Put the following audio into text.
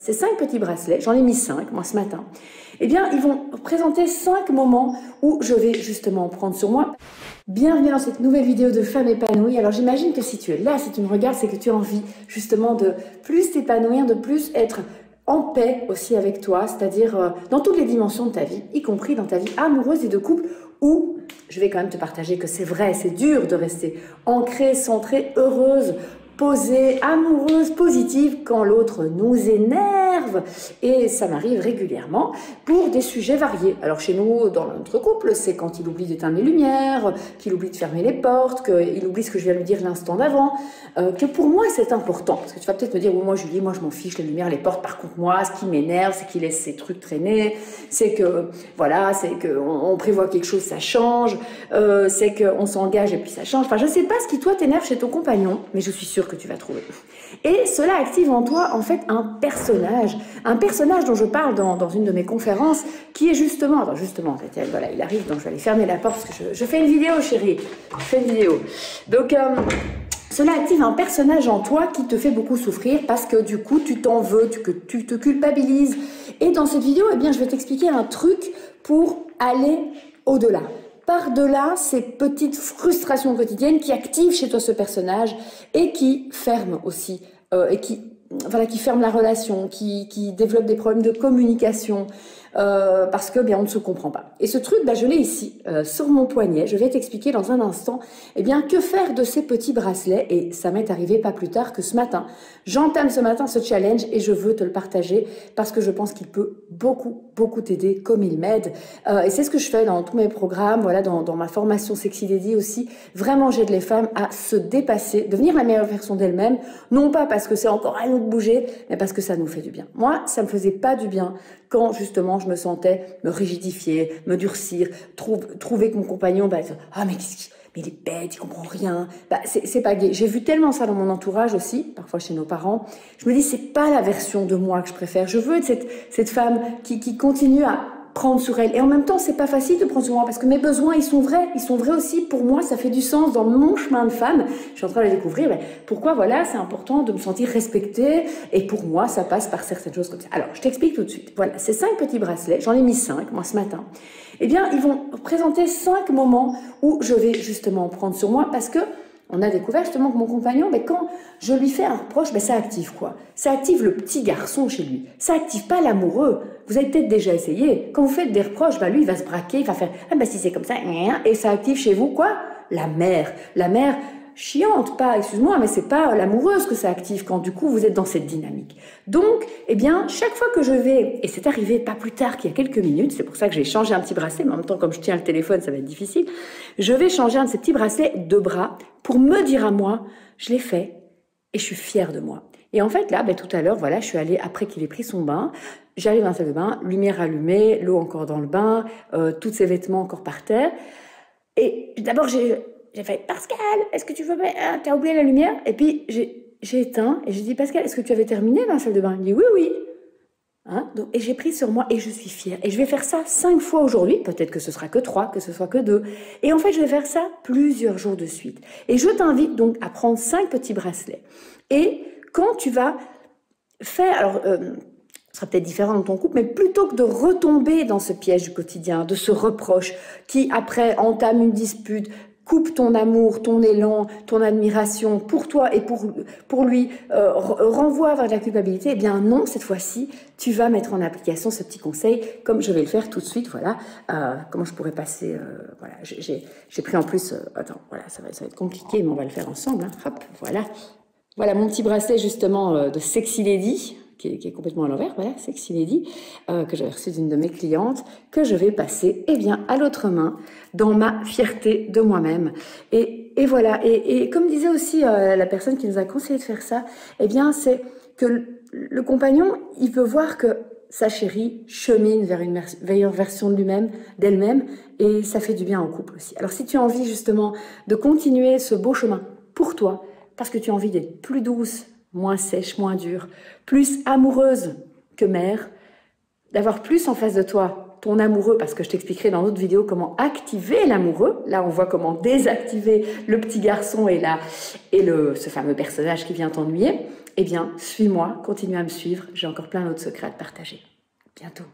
Ces 5 petits bracelets, j'en ai mis 5 moi ce matin, eh bien ils vont présenter 5 moments où je vais justement prendre sur moi. Bienvenue dans cette nouvelle vidéo de Femme épanouie. Alors j'imagine que si tu es là, si tu me regardes, c'est que tu as envie justement de plus t'épanouir, de plus être en paix aussi avec toi, c'est-à-dire dans toutes les dimensions de ta vie, y compris dans ta vie amoureuse et de couple, où je vais quand même te partager que c'est vrai, c'est dur de rester ancrée, centrée, heureuse, posée, amoureuse, positive quand l'autre nous énerve. Et ça m'arrive régulièrement pour des sujets variés. Alors chez nous, dans notre couple, c'est quand il oublie d'éteindre les lumières, qu'il oublie de fermer les portes, qu'il oublie ce que je viens de lui dire l'instant d'avant, que pour moi c'est important. Parce que tu vas peut-être me dire, oh, moi Julie, moi je m'en fiche, les lumières, les portes. Par contre moi, ce qui m'énerve, c'est qu'il laisse ses trucs traîner, c'est que, voilà, c'est qu'on prévoit quelque chose, ça change, c'est qu'on s'engage et puis ça change. Enfin, je sais pas ce qui toi t'énerve chez ton compagnon, mais je suis sûre que tu vas trouver. Et cela active en toi en fait un personnage dont je parle dans une de mes conférences, qui est justement, en fait, voilà, il arrive, donc je vais aller fermer la porte parce que je fais une vidéo, chérie, je fais une vidéo. Donc cela active un personnage en toi qui te fait beaucoup souffrir parce que du coup tu t'en veux, tu te culpabilises. Et dans cette vidéo, eh bien, je vais t'expliquer un truc pour aller au-delà. Par-delà ces petites frustrations quotidiennes qui activent chez toi ce personnage et qui ferment aussi, et qui ferment la relation, qui développent des problèmes de communication, parce que bien on ne se comprend pas. Et ce truc, je l'ai ici, sur mon poignet. Je vais t'expliquer dans un instant, eh bien, que faire de ces petits bracelets. Et ça m'est arrivé pas plus tard que ce matin. J'entame ce matin ce challenge et je veux te le partager parce que je pense qu'il peut beaucoup t'aider comme il m'aide. Et c'est ce que je fais dans tous mes programmes, voilà, dans ma formation Sexy Lady aussi. Vraiment, j'aide les femmes à se dépasser, devenir la meilleure version d'elles-mêmes. Non pas parce que c'est encore à nous de bouger, mais parce que ça nous fait du bien. Moi, ça me faisait pas du bien quand justement je me sentais me rigidifier, me durcir, trouver que mon compagnon, mais il est bête, il comprend rien. C'est pas gai. J'ai vu tellement ça dans mon entourage aussi, parfois chez nos parents. Je me dis, c'est pas la version de moi que je préfère. Je veux être cette femme qui continue à prendre sur elle. Et en même temps, c'est pas facile de prendre sur moi parce que mes besoins, ils sont vrais aussi pour moi. Ça fait du sens dans mon chemin de femme. Je suis en train de le découvrir. Mais pourquoi, voilà, c'est important de me sentir respectée. Et pour moi, ça passe par certaines choses comme ça. Alors, je t'explique tout de suite. Voilà, ces 5 petits bracelets, j'en ai mis 5, moi, ce matin. Eh bien, ils vont présenter 5 moments où je vais justement prendre sur moi parce que on a découvert justement que mon compagnon, quand je lui fais un reproche, ça active quoi? Ça active le petit garçon chez lui. Ça active pas l'amoureux. Vous avez peut-être déjà essayé. Quand vous faites des reproches, lui, il va se braquer, il va faire « Ah si c'est comme ça, et ça active chez vous quoi? La mère. La mère chiante, pas, excuse-moi, mais c'est pas l'amoureuse que ça active quand du coup vous êtes dans cette dynamique. Donc, eh bien, chaque fois que je vais, et c'est arrivé pas plus tard qu'il y a quelques minutes, c'est pour ça que j'ai changé un petit bracelet, mais en même temps, comme je tiens le téléphone, ça va être difficile, je vais changer un de ces petits bracelets de bras pour me dire à moi, je l'ai fait et je suis fière de moi. Et en fait, là, tout à l'heure, voilà, je suis allée, après qu'il ait pris son bain, j'arrive dans la salle de bain, lumière allumée, l'eau encore dans le bain, tous ses vêtements encore par terre. Et d'abord, j'ai fait « Pascal, est-ce que tu veux... t'as oublié la lumière ?» Et puis, j'ai éteint et j'ai dit « Pascal, est-ce que tu avais terminé dans la salle de bain ?» Il me dit « Oui, oui. » Donc, et j'ai pris sur moi et je suis fière. Et je vais faire ça 5 fois aujourd'hui. Peut-être que ce sera que 3, que ce soit que 2. Et en fait, je vais faire ça plusieurs jours de suite. Et je t'invite donc à prendre 5 petits bracelets. Et quand tu vas faire... Alors, ce sera peut-être différent dans ton couple, mais plutôt que de retomber dans ce piège du quotidien, de ce reproche qui, après, entame une dispute, coupe ton amour, ton élan, ton admiration pour toi et pour lui, renvoie vers la culpabilité, eh bien non, cette fois-ci, tu vas mettre en application ce petit conseil, comme je vais le faire tout de suite, voilà. Comment je pourrais passer, voilà, j'ai pris en plus, attends, voilà, ça va être compliqué, mais on va le faire ensemble, hop, voilà. Voilà mon petit bracelet, justement, de Sexy Lady, qui est complètement à l'envers, voilà, Sexy Lady, que j'avais reçu d'une de mes clientes, que je vais passer, à l'autre main, dans ma fierté de moi-même. Et voilà, et comme disait aussi la personne qui nous a conseillé de faire ça, c'est que le compagnon, il peut voir que sa chérie chemine vers une meilleure version de lui-même, d'elle-même, et ça fait du bien au couple aussi. Alors si tu as envie justement de continuer ce beau chemin pour toi, parce que tu as envie d'être plus douce, moins sèche, moins dure, plus amoureuse que mère, d'avoir plus en face de toi ton amoureux, parce que je t'expliquerai dans d'autres vidéos comment activer l'amoureux. Là, on voit comment désactiver le petit garçon et ce fameux personnage qui vient t'ennuyer. Eh bien, suis-moi, continue à me suivre. J'ai encore plein d'autres secrets à te partager. Bientôt.